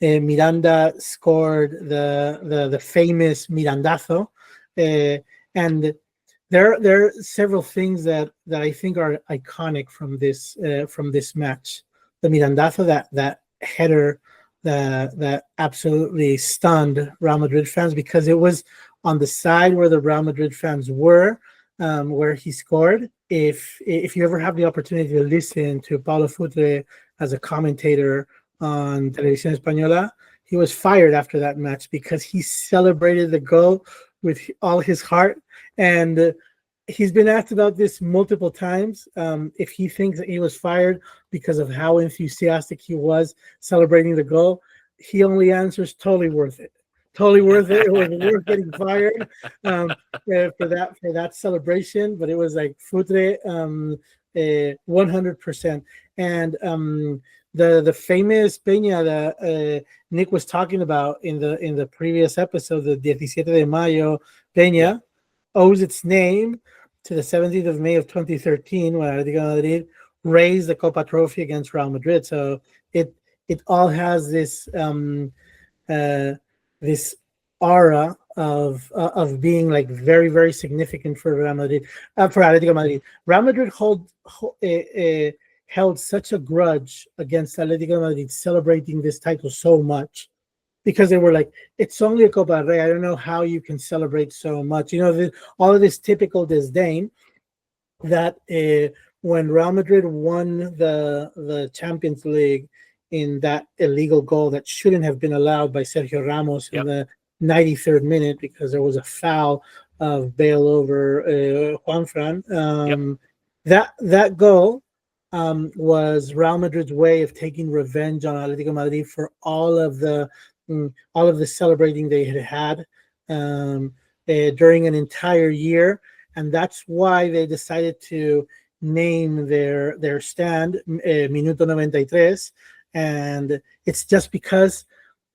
Miranda scored the famous Mirandazo, and there are several things that I think are iconic from this match. The Mirandazo, that header that absolutely stunned Real Madrid fans, because it was on the side where the Real Madrid fans were, where he scored. If you ever have the opportunity to listen to Paulo Futre as a commentator on Televisión Española, he was fired after that match because he celebrated the goal with all his heart. And he's been asked about this multiple times, if he thinks that he was fired because of how enthusiastic he was celebrating the goal. He only answers, totally worth it. Totally worth it. It was worth getting fired for that celebration. But it was like Futre, 100%. And the famous Peña that Nick was talking about in the previous episode, the 17 de Mayo Peña, owes its name to the 17th of May of 2013, when Atlético Madrid raised the Copa Trophy against Real Madrid. So it all has this this aura of being like very, very significant for Real Madrid, for Atlético Madrid. Real Madrid held such a grudge against Atlético Madrid celebrating this title so much, because they were like, it's only a Copa del Rey. I don't know how you can celebrate so much. All of this typical disdain that when Real Madrid won the Champions League in that illegal goal that shouldn't have been allowed by Sergio Ramos in Yep. the 93rd minute because there was a foul of Bale over Juanfran. Yep. That goal was Real Madrid's way of taking revenge on Atlético Madrid for all of the celebrating they had during an entire year, and that's why they decided to name their stand Minuto 93, and it's just because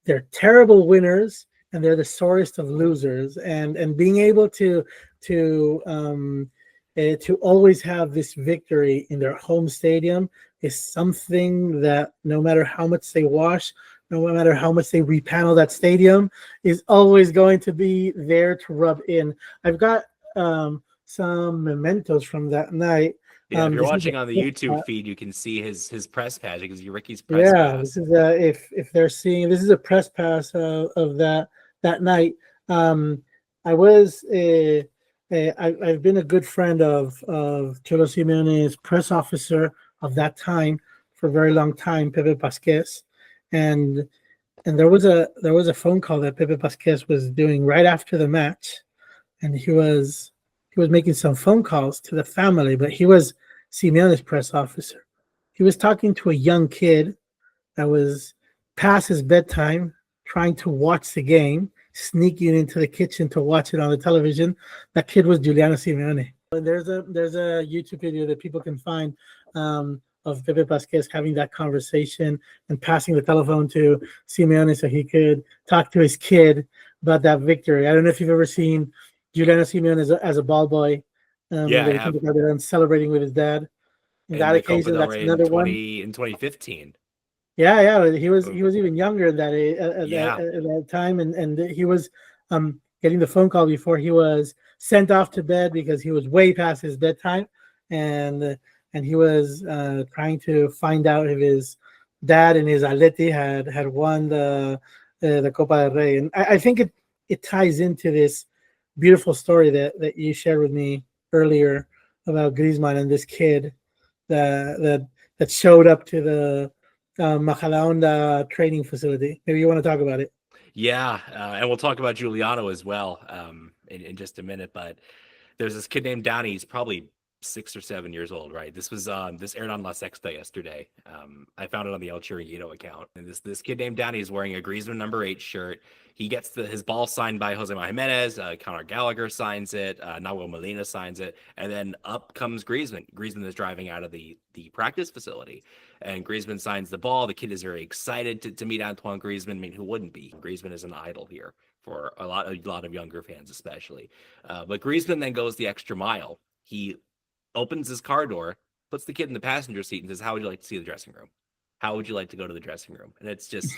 they're terrible winners and they're the sorest of losers, and being able to always have this victory in their home stadium is something that no matter how much they wash, no matter how much they repanel that stadium, is always going to be there to rub in. I've got some mementos from that night. Yeah, if you're This is watching on the YouTube a, feed, you can see his press pass. You can see Ricky's press yeah, pass. this is if they're seeing, this is a press pass of that night. I was I've been a good friend of Cholo Simeone's press officer of that time for a very long time, Pepe Pasquez, and there was a phone call that Pepe Pasquez was doing right after the match, and he was making some phone calls to the family, but he was Simeone's press officer. He was talking to a young kid that was past his bedtime, trying to watch the game, sneaking into the kitchen to watch it on the television. That kid was Giuliano Simeone. And there's a YouTube video that people can find of Pepe Pasquez having that conversation and passing the telephone to Simeone so he could talk to his kid about that victory. I don't know if you've ever seen Giuliano Simeone as a ball boy. Yeah, I have. Celebrating with his dad. On In that the Copa occasion, del that's Rey another one. in 2015. Yeah, he was even younger at Yeah. that time, and he was getting the phone call before he was sent off to bed because he was way past his bedtime, and he was trying to find out if his dad and his Atleti had won the Copa del Rey, and I think it ties into this beautiful story that you shared with me earlier about Griezmann and this kid that showed up to the Majadahonda training facility. Maybe you want to talk about it. Yeah, and we'll talk about Giuliano as well in just a minute. But there's this kid named Danny. He's probably 6 or 7 years old, right? This aired on La Sexta yesterday. I found it on the El Chiriguito account, and this kid named Danny is wearing a Griezmann number 8 shirt. He gets his ball signed by Jose Jimenez. Conor Gallagher signs it. Nahuel Molina signs it, and then up comes Griezmann. Griezmann is driving out of the practice facility, and Griezmann signs the ball. The kid is very excited to meet Antoine Griezmann. I mean, who wouldn't be? Griezmann is an idol here for a lot of younger fans, especially. But Griezmann then goes the extra mile. He opens his car door, puts the kid in the passenger seat, and says, "How would you like to see the dressing room? How would you like to go to the dressing room?" And it's just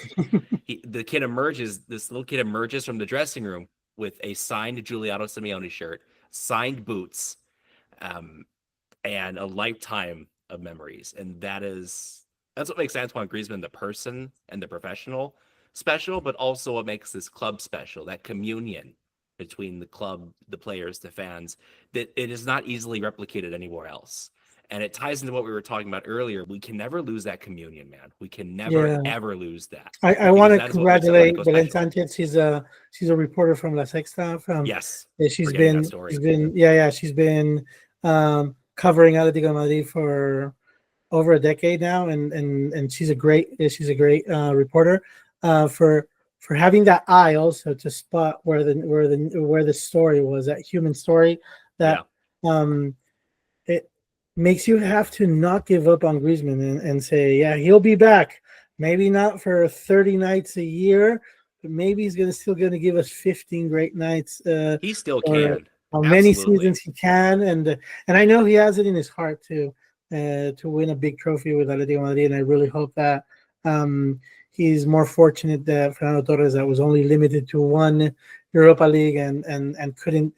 this little kid emerges from the dressing room with a signed Giuliano Simeone shirt, signed boots, and a lifetime of memories. And that's what makes Antoine Griezmann the person and the professional special, but also what makes this club special, that communion between the club, the players, the fans, that it is not easily replicated anywhere else. And it ties into what we were talking about earlier. We can never lose that communion, man. We can never, ever lose that. I want to That is congratulate what makes Belen special. Sanchez. She's a reporter from La Sexta. Yes. She's been covering Atlético Madrid for over a decade now, and she's a great reporter for having that eye also to spot where the story was, that human story that it makes you have to not give up on Griezmann and say, yeah, he'll be back. Maybe not for 30 nights a year, but maybe he's still gonna give us 15 great nights. He still can. How many seasons he can, and I know he has it in his heart to win a big trophy with Atletico Madrid, and I really hope that he's more fortunate that Fernando Torres that was only limited to one Europa League and couldn't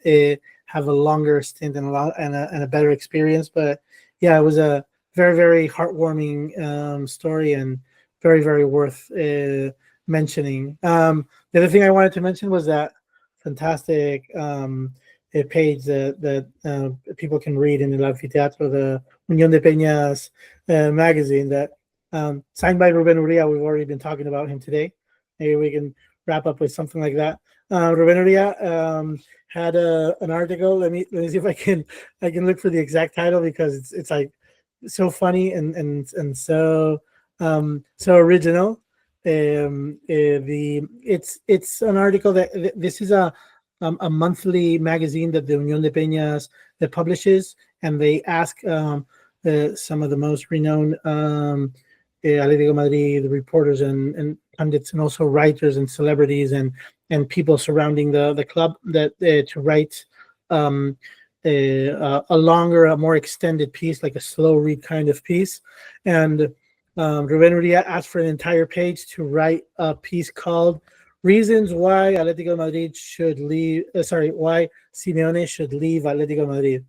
have a longer stint and a better experience. But yeah, it was a very, very heartwarming story and very, very worth mentioning. The other thing I wanted to mention was that fantastic a page that people can read in El Anfiteatro, the Unión de Peñas magazine, that Signed by Ruben Uria. We've already been talking about him today. Maybe we can wrap up with something like that. Ruben Uria had an article. Let me see if I can look for the exact title, because it's like so funny and so so original. It's an article that this is a monthly magazine that the Unión de Peñas that publishes, and they ask some of the most renowned Atlético Madrid reporters and pundits, and also writers and celebrities and people surrounding the club that to write a longer, a more extended piece, like a slow read kind of piece. And Ruben Uria asked for an entire page to write a piece called "Reasons Why Atlético Madrid Should Leave." Why Simeone should leave Atlético Madrid,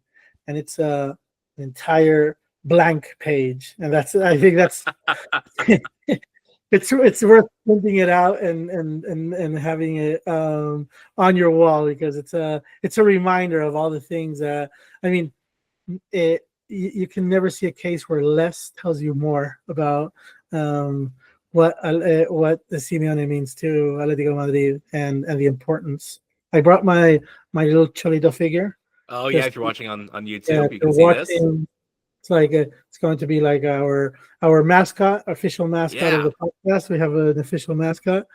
and it's an entire blank page, and I think that's it's worth printing it out and having it on your wall, because it's a reminder of all the things that, I mean, you can never see a case where less tells you more about what the Simeone means to Atlético Madrid and the importance. I brought my little Cholito figure. Oh yeah, if you're watching on YouTube, Yeah, you can see this. It's like it's going to be like our mascot, official mascot of the podcast. We have an official mascot,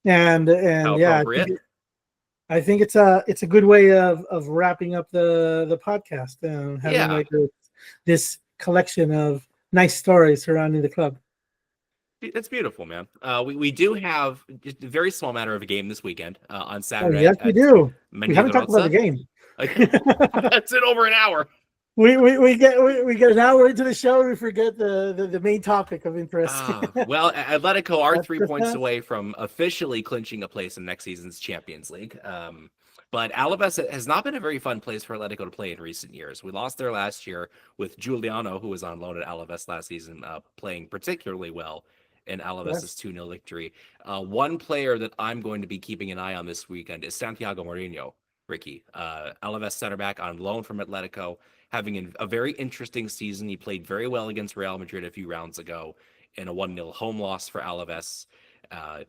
and How yeah, I think it's a good way of wrapping up the podcast, having like this collection of nice stories surrounding the club. That's beautiful, man. We do have just a very small matter of a game this weekend on Saturday. Oh, yes, we do. We haven't talked about the game. That's in over an hour. We get an hour into the show and we forget the main topic of interest. Well, Atletico are 3 points away from officially clinching a place in next season's Champions League. But Alavés has not been a very fun place for Atletico to play in recent years. We lost there last year with Giuliano, who was on loan at Alavés last season, playing particularly well in Alavés' 2-0 victory. One player that I'm going to be keeping an eye on this weekend is Santiago Mourinho, Ricky. Alavés center back on loan from Atletico, having a very interesting season. He played very well against Real Madrid a few rounds ago in a 1-0 home loss for Alavés.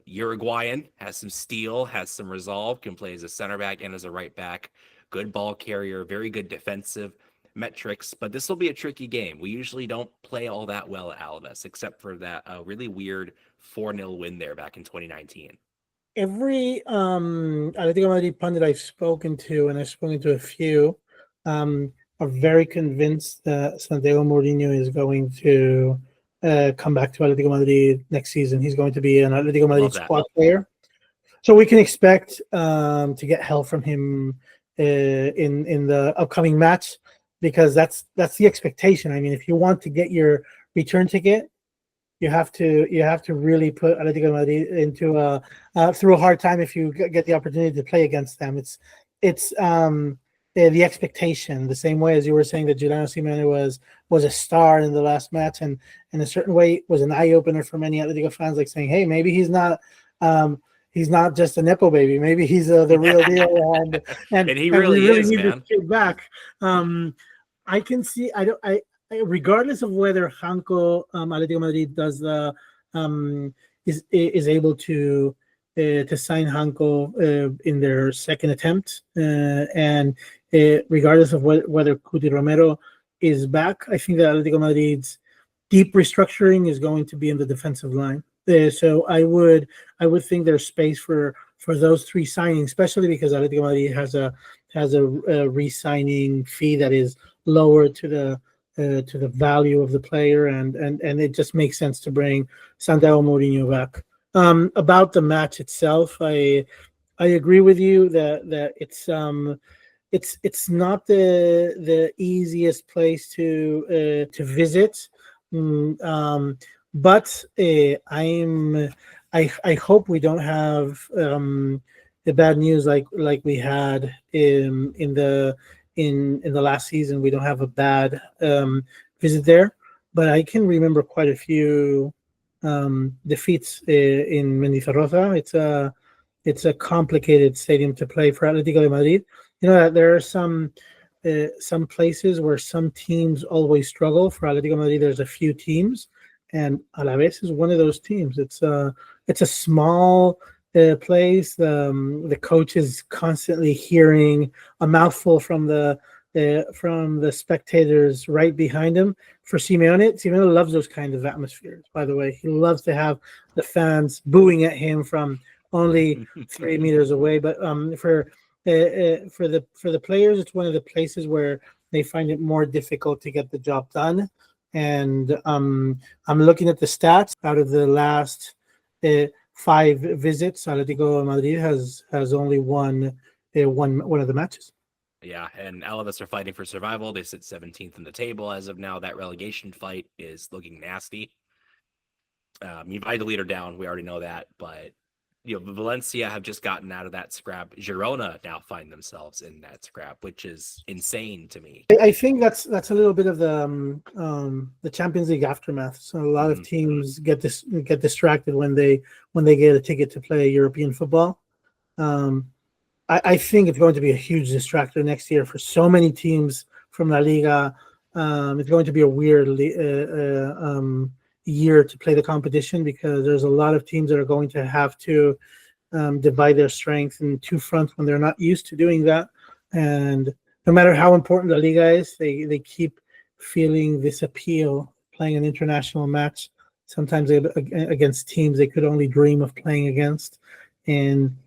Uruguayan, has some steel, has some resolve, can play as a center back and as a right back. Good ball carrier, very good defensive metrics, but this will be a tricky game. We usually don't play all that well at Alavés, except for that really weird 4-0 win there back in 2019. Every Atlético Madrid pundit I've spoken to, and I've spoken to a few, are very convinced that Santiago Mourinho is going to come back to Atlético Madrid next season. He's going to be an Atlético Madrid squad player. So we can expect to get help from him in the upcoming match, because that's the expectation. I mean, if you want to get your return ticket, you have to really put Atlético Madrid into through a hard time if you get the opportunity to play against them. It's the expectation, the same way as you were saying that Giuliano Simeone was a star in the last match, and in a certain way was an eye opener for many Atletico fans, like saying, hey, maybe he's not just a nepo baby, maybe he's the real deal, and he really is, need man. this kid back. I can see. I regardless of whether Hanko Atlético Madrid does is able to sign Hanko in their second attempt, and regardless of whether Cuti Romero is back, I think that Atlético Madrid's deep restructuring is going to be in the defensive line. So I would think there's space for those three signings, especially because Atlético Madrid has a re-signing fee that is lower to the value of the player, and it just makes sense to bring Santiago Mourinho back. About the match itself, I agree with you that it's not the easiest place to visit, but I hope we don't have the bad news like we had in the last season. We don't have a bad visit there, but I can remember quite a few defeats in Mendizorroza. It's a complicated stadium to play for Atlético de Madrid. You know that there are some places where some teams always struggle. For Atlético de Madrid, there's a few teams and Alavés is one of those teams. It's a small place. The coach is constantly hearing a mouthful from the spectators right behind him. For Simeone loves those kinds of atmospheres. By the way, he loves to have the fans booing at him from only 3 meters away. But for the players, it's one of the places where they find it more difficult to get the job done. And I'm looking at the stats. Out of the last 5 visits, Atletico Madrid has only won one of the matches. Yeah, and Alavés are fighting for survival. They sit 17th in the table as of now. That relegation fight is looking nasty. You've eyed the leader down. We already know that, but Valencia have just gotten out of that scrap. Girona now find themselves in that scrap, which is insane to me. I think that's a little bit of the Champions League aftermath. So a lot of teams get distracted when they get a ticket to play European football. I think it's going to be a huge distractor next year for so many teams from La Liga. It's going to be a weird year to play the competition because there's a lot of teams that are going to have to divide their strength in two fronts when they're not used to doing that. And no matter how important La Liga is, they keep feeling this appeal playing an international match, sometimes against teams they could only dream of playing against. And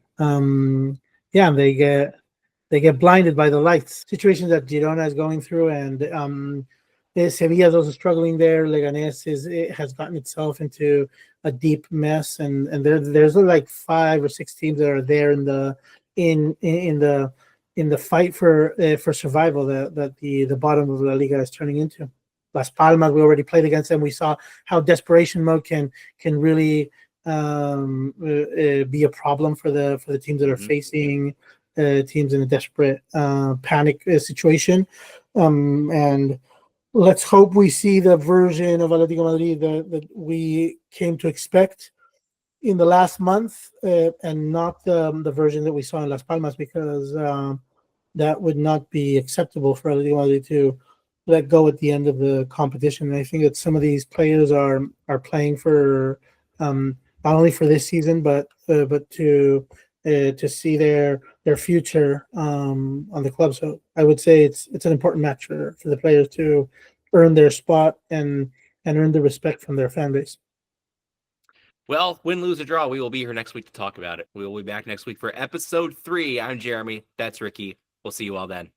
they get blinded by the lights. Situations that Girona is going through, and Sevilla is also struggling there. Leganés has gotten itself into a deep mess, and there's like 5 or 6 teams that are there in the fight for survival that the bottom of La Liga is turning into. Las Palmas, we already played against them. We saw how desperation mode can really be a problem for the teams that are facing teams in a desperate panic situation. And let's hope we see the version of Atlético Madrid that we came to expect in the last month, and not the version that we saw in Las Palmas, because that would not be acceptable for Atlético Madrid to let go at the end of the competition. And I think that some of these players are playing for not only for this season, but to see their future on the club. So I would say it's an important match for the players to earn their spot and earn the respect from their fan base. Well, win, lose, or draw, we will be here next week to talk about it. We will be back next week for episode 3. I'm Jeremy. That's Ricky. We'll see you all then.